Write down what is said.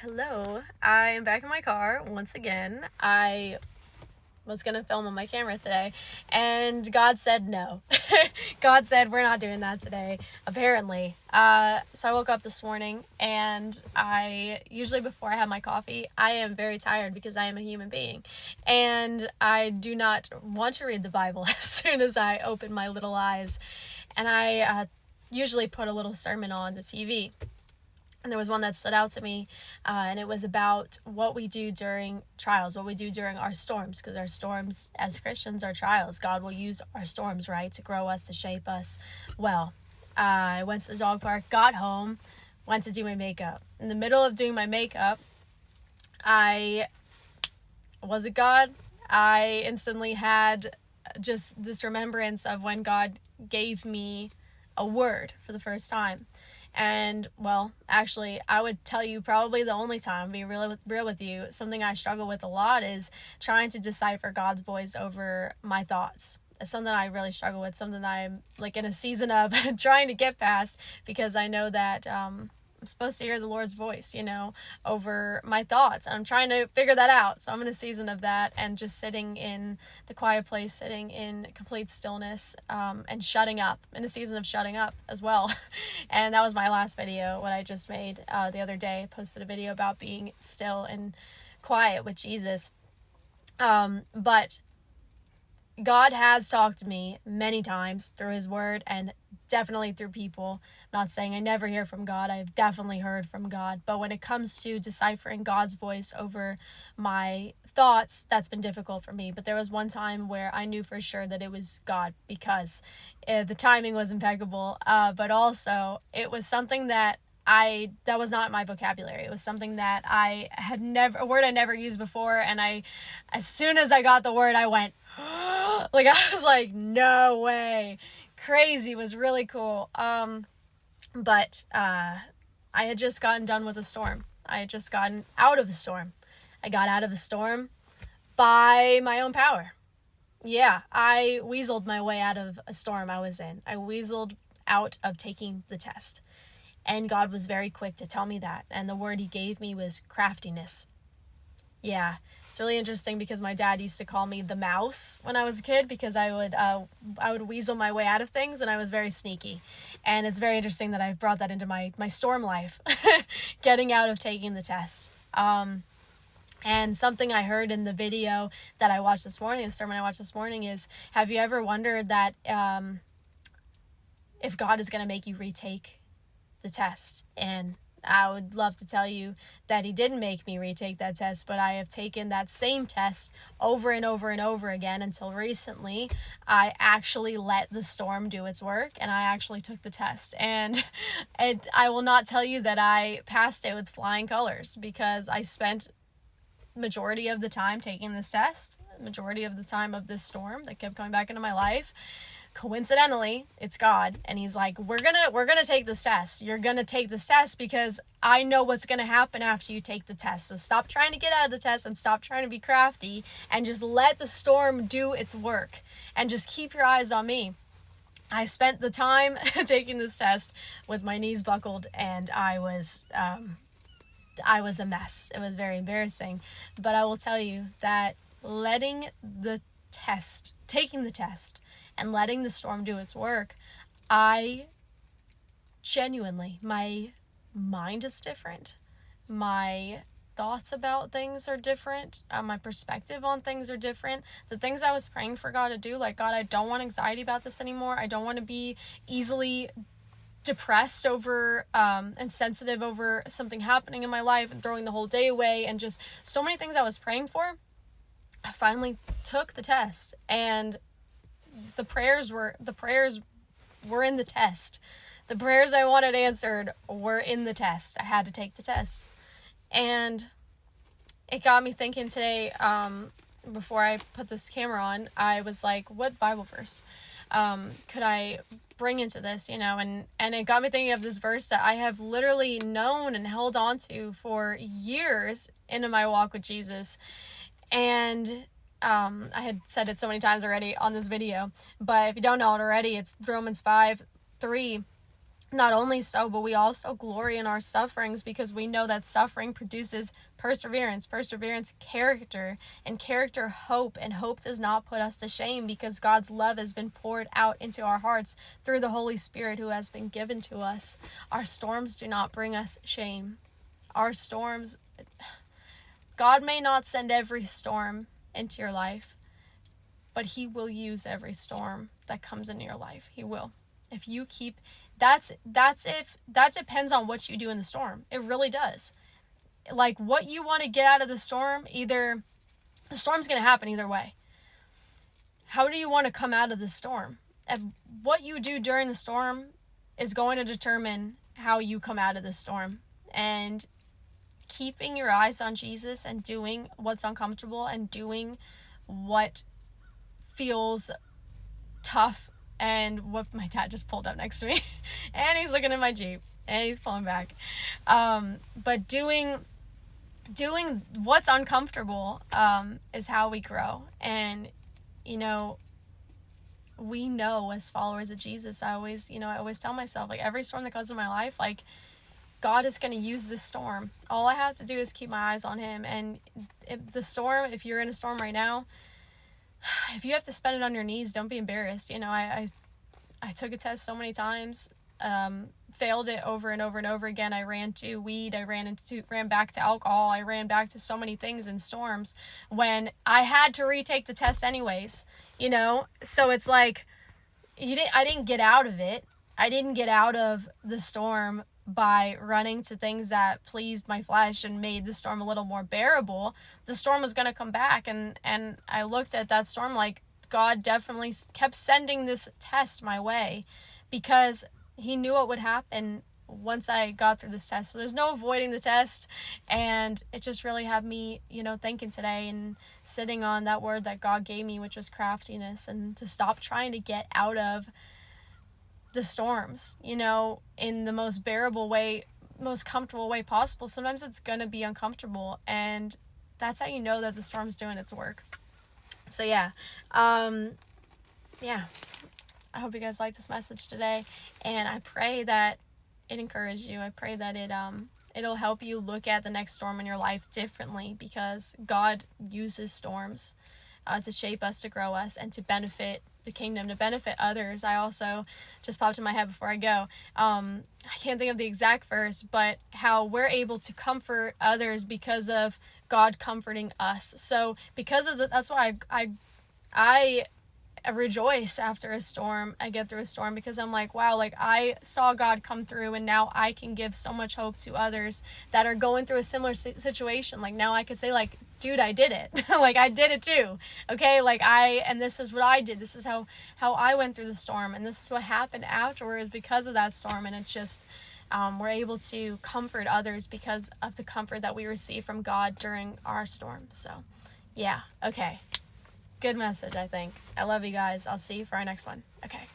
Hello, I am back in my car once again. I was gonna film on my camera today, and God said no. God said we're not doing that today, apparently. So I woke up this morning, and I usually before I have my coffee, I am very tired because I am a human being, and I do not want to read the Bible as soon as I open my little eyes, and I usually put a little sermon on the TV. And there was one that stood out to me, and it was about what we do during trials, what we do during our storms, because our storms as Christians are trials. God will use our storms, right, to grow us, to shape us. Well, I went to the dog park, got home, went to do my makeup. In the middle of doing my makeup, was it God? I instantly had just this remembrance of when God gave me a word for the first time. And, well, actually, I would tell you probably the only time, be really real with you, something I struggle with a lot is trying to decipher God's voice over my thoughts. It's something I really struggle with, something I'm, like, in a season of trying to get past, because I know that I'm supposed to hear the Lord's voice, over my thoughts. And I'm trying to figure that out. So I'm in a season of that and just sitting in the quiet place, sitting in complete stillness, and shutting up, in a season of shutting up as well. And that was my last video, what I just made the other day. I posted a video about being still and quiet with Jesus. But God has talked to me many times through his word and definitely through people. I'm not saying I never hear from God. I've definitely heard from God. But when it comes to deciphering God's voice over my thoughts, that's been difficult for me. But there was one time where I knew for sure that it was God, because the timing was impeccable. But also it was something that was not my vocabulary. It was something that a word I never used before. And as soon as I got the word, I went, like, I was like, no way. Crazy. It was really cool. But I had just gotten done with a storm. I had just gotten out of a storm. I got out of a storm by my own power. Yeah, I weaseled my way out of a storm I was in. I weaseled out of taking the test. And God was very quick to tell me that. And the word he gave me was craftiness. Yeah, it's really interesting because my dad used to call me the mouse when I was a kid, because I would weasel my way out of things, and I was very sneaky. And it's very interesting that I've brought that into my storm life, getting out of taking the test. And something I heard in the video that I watched this morning, the sermon I watched this morning, is, have you ever wondered that if God is going to make you retake the test? And I would love to tell you that he didn't make me retake that test, but I have taken that same test over and over and over again until recently I actually let the storm do its work, and I actually took the test. And I will not tell you that I passed it with flying colors, because I spent majority of the time taking this test, majority of the time of this storm that kept coming back into my life. Coincidentally, it's God, and he's like, we're gonna take this test. You're gonna take this test because I know what's gonna happen after you take the test. So stop trying to get out of the test and stop trying to be crafty, and just let the storm do its work, and just keep your eyes on me. I spent the time taking this test with my knees buckled, and I was a mess. It was very embarrassing. But I will tell you that taking the test and letting the storm do its work, I genuinely, my mind is different. My thoughts about things are different. My perspective on things are different. The things I was praying for God to do, like, God, I don't want anxiety about this anymore. I don't want to be easily depressed over and sensitive over something happening in my life and throwing the whole day away, and just so many things I was praying for. I finally took the test, and the prayers were in the test. The prayers I wanted answered were in the test. I had to take the test. And it got me thinking today, before I put this camera on, I was like, what Bible verse could I bring into this, and it got me thinking of this verse that I have literally known and held on to for years into my walk with Jesus. And I had said it so many times already on this video, but if you don't know it already, it's Romans 5:3, Not only so, but we also glory in our sufferings, because we know that suffering produces perseverance, character, and character hope, and hope does not put us to shame, because God's love has been poured out into our hearts through the Holy Spirit who has been given to us. Our storms do not bring us shame. Our storms, God may not send every storm into your life, but he will use every storm that comes into your life. He will. If you keep, that depends on what you do in the storm. It really does. Like, what you want to get out of the storm, either the storm's going to happen either way. How do you want to come out of the storm? And what you do during the storm is going to determine how you come out of the storm. And keeping your eyes on Jesus and doing what's uncomfortable and doing what feels tough, and what my dad just pulled up next to me and he's looking at my Jeep and he's pulling back, but doing what's uncomfortable is how we grow. And we know, as followers of Jesus, I always tell myself, like, every storm that comes in my life, like, God is going to use this storm. All I have to do is keep my eyes on him. And if you're in a storm right now, if you have to spend it on your knees, don't be embarrassed. I took a test so many times, failed it over and over and over again. I ran to weed. I ran back to alcohol. I ran back to so many things in storms when I had to retake the test anyways, So it's like, I didn't get out of it. I didn't get out of the storm by running to things that pleased my flesh and made the storm a little more bearable. The storm was going to come back, and I looked at that storm like, God definitely kept sending this test my way because he knew what would happen once I got through this test. So there's no avoiding the test, and it just really had me, thinking today and sitting on that word that God gave me, which was craftiness, and to stop trying to get out of the storms, in the most bearable way, most comfortable way possible. Sometimes it's going to be uncomfortable, and that's how you know that the storm's doing its work. So yeah, I hope you guys like this message today, and I pray that it encouraged you. I pray that it'll help you look at the next storm in your life differently, because God uses storms to shape us, to grow us, and to benefit the kingdom, to benefit others. I also just popped in my head before I go, I can't think of the exact verse, but how we're able to comfort others because of God comforting us. So because of that's why I rejoice after a storm. I get through a storm because I'm like, wow, like, I saw God come through, and now I can give so much hope to others that are going through a similar situation. Like, now I can say, like, dude, I did it. Like, I did it too. Okay. Like, and this is what I did. This is how I went through the storm, and this is what happened afterwards because of that storm. And it's just, we're able to comfort others because of the comfort that we receive from God during our storm. So yeah. Okay. Good message, I think. I love you guys. I'll see you for our next one. Okay.